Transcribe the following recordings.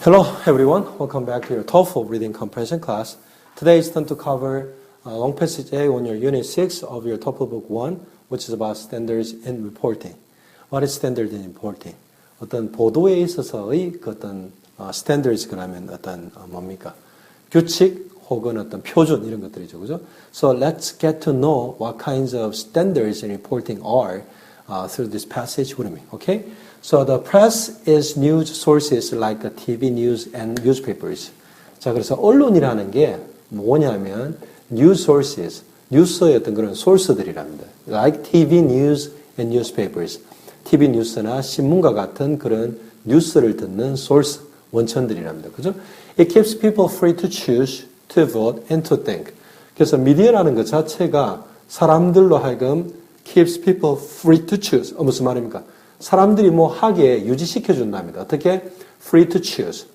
Hello everyone, welcome back to your TOEFL reading comprehension class. Today is time to cover long passage A on your unit 6 of your TOEFL book 1, which is about standards in reporting. What is standard in reporting? 어떤 보도에 있어서의 그 어떤 standards 그러면 어떤 뭡니까? 규칙 혹은 어떤 표준 이런 것들이죠, 그죠? So let's get to know what kinds of standards in reporting are through this passage with me, okay? So the press is news sources like the TV news and newspapers. 자, 그래서 언론이라는 게 뭐냐면 news sources, 뉴스의 어떤 그런 소스들이랍니다. Like TV news and newspapers. TV 뉴스나 신문과 같은 그런 뉴스를 듣는 소스, 원천들이랍니다. 그죠? It keeps people free to choose, to vote, and to think. 그래서 미디어라는 것 자체가 사람들로 하여금 keeps people free to choose. 무슨 말입니까? 사람들이 뭐 하게 유지시켜 준답니다. 어떻게? Free to choose.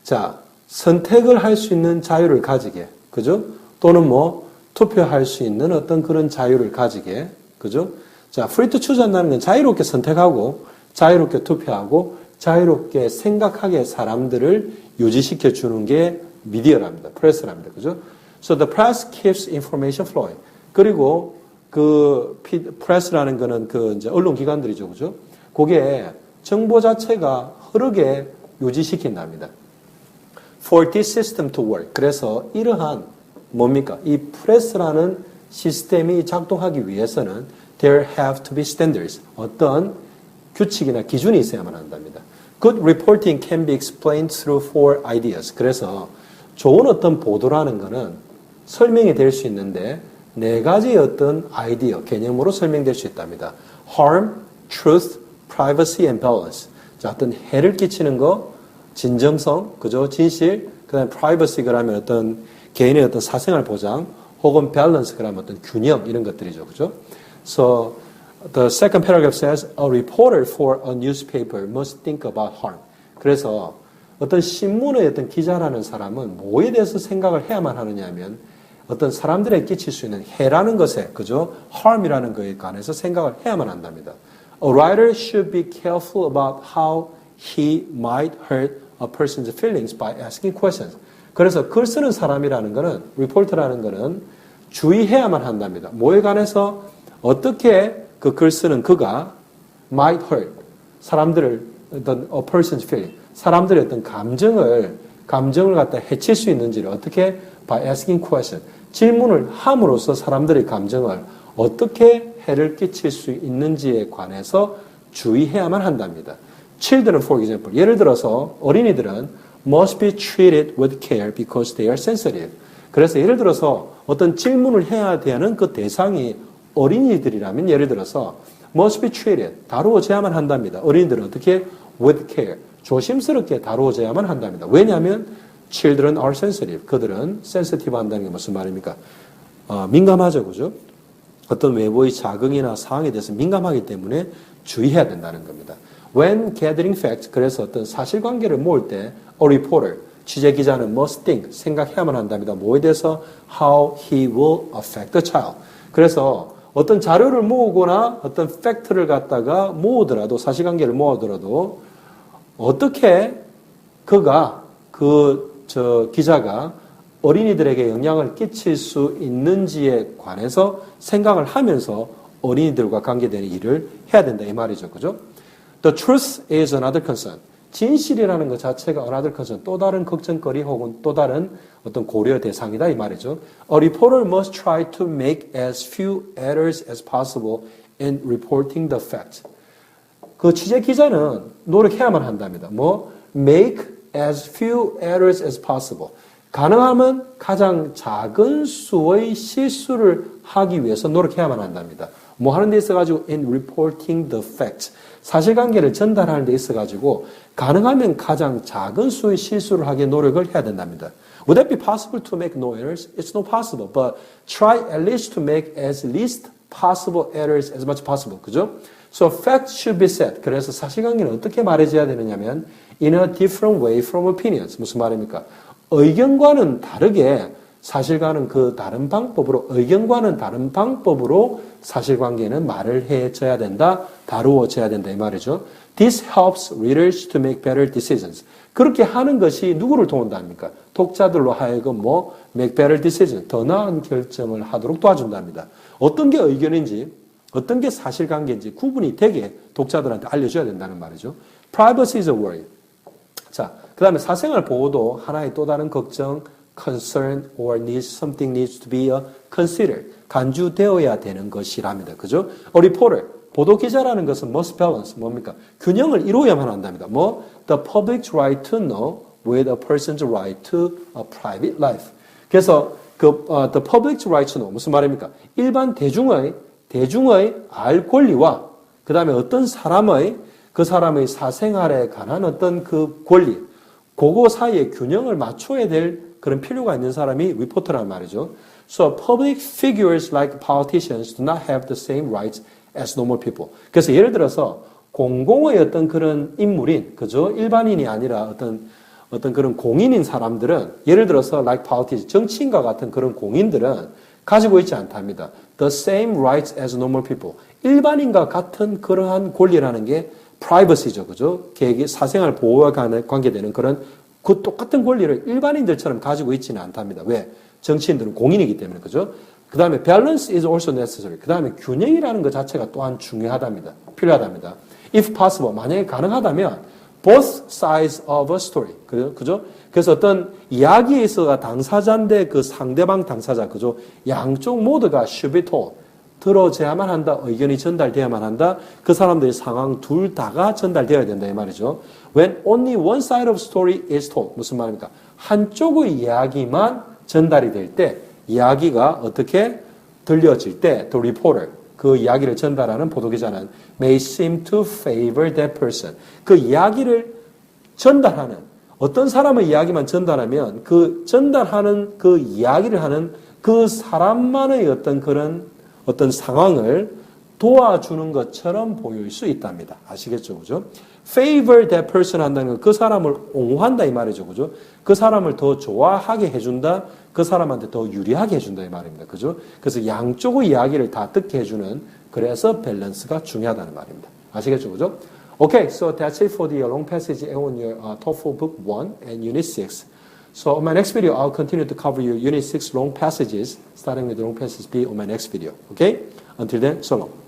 자, 선택을 할 수 있는 자유를 가지게. 그죠? 또는 뭐 투표할 수 있는 어떤 그런 자유를 가지게. 그죠? 자, free to choose 한다는 건 자유롭게 선택하고 자유롭게 투표하고 자유롭게 생각하게 사람들을 유지시켜 주는 게 미디어랍니다. 프레스랍니다. 그죠? So the press keeps information flowing. 그리고 그 프레스라는 거는 그 이제 언론 기관들이죠. 그죠? 그게 정보 자체가 흐르게 유지시킨답니다. For this system to work. 그래서 이러한 뭡니까? 이 프레스라는 시스템이 작동하기 위해서는 there have to be standards. 어떤 규칙이나 기준이 있어야만 한답니다. Good reporting can be explained through four ideas. 그래서 좋은 어떤 보도라는 거는 설명이 될 수 있는데 네 가지의 어떤 아이디어, 개념으로 설명될 수 있답니다. Harm, truth, privacy and balance. 자, 어떤 해를 끼치는 거, 진정성, 그죠? 진실, 그 다음에 privacy, 그러면 어떤 개인의 어떤 사생활 보장, 혹은 balance, 그러면 어떤 균형, 이런 것들이죠. 그죠? So, the second paragraph says, a reporter for a newspaper must think about harm. 그래서 어떤 신문의 어떤 기자라는 사람은 뭐에 대해서 생각을 해야만 하느냐 하면 어떤 사람들에 끼칠 수 있는 해라는 것에, 그죠? harm이라는 것에 관해서 생각을 해야만 한답니다. A writer should be careful about how he might hurt a person's feelings by asking questions. 그래서 글 쓰는 사람이라는 것은, 리포터라는 것은 주의해야만 한답니다. 뭐에 관해서 어떻게 그 글 쓰는 그가 might hurt, 사람들을, 어떤 a person's feeling, 사람들의 어떤 감정을 갖다 해칠 수 있는지를 어떻게 by asking questions, 질문을 함으로써 사람들의 감정을 어떻게 해를 끼칠 수 있는지에 관해서 주의해야만 한답니다. Children, for example, 예를 들어서 어린이들은 must be treated with care because they are sensitive. 그래서 예를 들어서 어떤 질문을 해야 되는 그 대상이 어린이들이라면 예를 들어서 must be treated, 다루어져야만 한답니다. 어린이들은 어떻게? with care, 조심스럽게 다루어져야만 한답니다. 왜냐하면 children are sensitive. 그들은 sensitive 한다는 게 무슨 말입니까? 민감하죠, 그죠? 어떤 외부의 자극이나 상황에 대해서 민감하기 때문에 주의해야 된다는 겁니다. When gathering facts, 그래서 어떤 사실관계를 모을 때 a reporter, 취재기자는 must think, 생각해야만 한답니다. 뭐에 대해서? How he will affect the child. 그래서 어떤 자료를 모으거나 어떤 팩트를 갖다가 모으더라도, 사실관계를 모으더라도 어떻게 그가, 기자가 어린이들에게 영향을 끼칠 수 있는지에 관해서 생각을 하면서 어린이들과 관계되는 일을 해야 된다 이 말이죠. 그죠? The truth is another concern. 진실이라는 것 자체가 another concern, 또 다른 걱정거리 혹은 또 다른 어떤 고려 대상이다 이 말이죠. A reporter must try to make as few errors as possible in reporting the fact. 그 취재 기자는 노력해야만 한답니다. make as few errors as possible. 가능하면 가장 작은 수의 실수를 하기 위해서 노력해야만 한답니다. 뭐 하는 데 있어가지고 in reporting the facts. 사실관계를 전달하는 데 있어가지고 가능하면 가장 작은 수의 실수를 하기 노력을 해야 된답니다. Would that be possible to make no errors? It's not possible, but try at least to make as least possible errors as much possible. 그죠? So facts should be said. 그래서 사실관계는 어떻게 말해줘야 되느냐면 in a different way from opinions. 무슨 말입니까? 의견과는 다르게 사실과는 그 다른 방법으로, 의견과는 다른 방법으로 사실관계는 말을 해줘야 된다, 다루어져야 된다 이 말이죠. This helps readers to make better decisions. 그렇게 하는 것이 누구를 도운답니까? 독자들로 하여금 make better decisions, 더 나은 결정을 하도록 도와준답니다. 어떤 게 의견인지, 어떤 게 사실관계인지 구분이 되게 독자들한테 알려줘야 된다는 말이죠. Privacy is a worry. 자, 그 다음에 사생활 보호도 하나의 또 다른 걱정, concern or needs, something needs to be considered. 간주되어야 되는 것이랍니다. 그죠? A reporter, 보도기자라는 것은 must balance, 뭡니까? 균형을 이루어야만 한답니다. The public's right to know with a person's right to a private life. 그래서 the public's right to know, 무슨 말입니까? 일반 대중의 알 권리와 그 다음에 어떤 사람의 그 사람의 사생활에 관한 어떤 그 권리, 그거 사이에 균형을 맞춰야 될 그런 필요가 있는 사람이 리포터란 말이죠. So public figures like politicians do not have the same rights as normal people. 그래서 예를 들어서 공공의 어떤 그런 인물인, 그죠? 일반인이 아니라 어떤 그런 공인인 사람들은 예를 들어서 like politicians, 정치인과 같은 그런 공인들은 가지고 있지 않답니다. The same rights as normal people. 일반인과 같은 그러한 권리라는 게 privacy죠. 그죠? 개개의 사생활 보호와 관계되는 그런 그 똑같은 권리를 일반인들처럼 가지고 있지는 않답니다. 왜? 정치인들은 공인이기 때문에. 그죠? 그 다음에 balance is also necessary. 그 다음에 균형이라는 것 자체가 또한 중요하답니다. 필요하답니다. If possible, 만약에 가능하다면 both sides of a story. 그죠? 그래서 어떤 이야기에 있어가 당사자인데 그 상대방 당사자, 그죠? 양쪽 모두가 should be told. 들어줘야만 한다. 의견이 전달되어야만 한다. 그 사람들의 상황 둘 다가 전달되어야 된다. 이 말이죠. When only one side of story is told. 무슨 말입니까? 한쪽의 이야기만 전달이 될 때 이야기가 어떻게 들려질 때 the reporter, 그 이야기를 전달하는 보도기자는 may seem to favor that person. 그 이야기를 전달하는 어떤 사람의 이야기만 전달하면 그 전달하는 그 이야기를 하는 그 사람만의 어떤 그런 어떤 상황을 도와주는 것처럼 보일 수 있답니다. 아시겠죠? 그죠? favor that person 한다는 건 그 사람을 옹호한다 이 말이죠. 그죠? 그 사람을 더 좋아하게 해준다. 그 사람한테 더 유리하게 해준다 이 말입니다. 그죠? 그래서 양쪽의 이야기를 다 듣게 해주는 그래서 밸런스가 중요하다는 말입니다. 아시겠죠? 그죠? Okay, so that's it for the long passage on your TOEFL book 1 and unit 6. So on my next video, I'll continue to cover your unit 6 long passages, starting with long passage B on my next video. Okay? Until then, so long.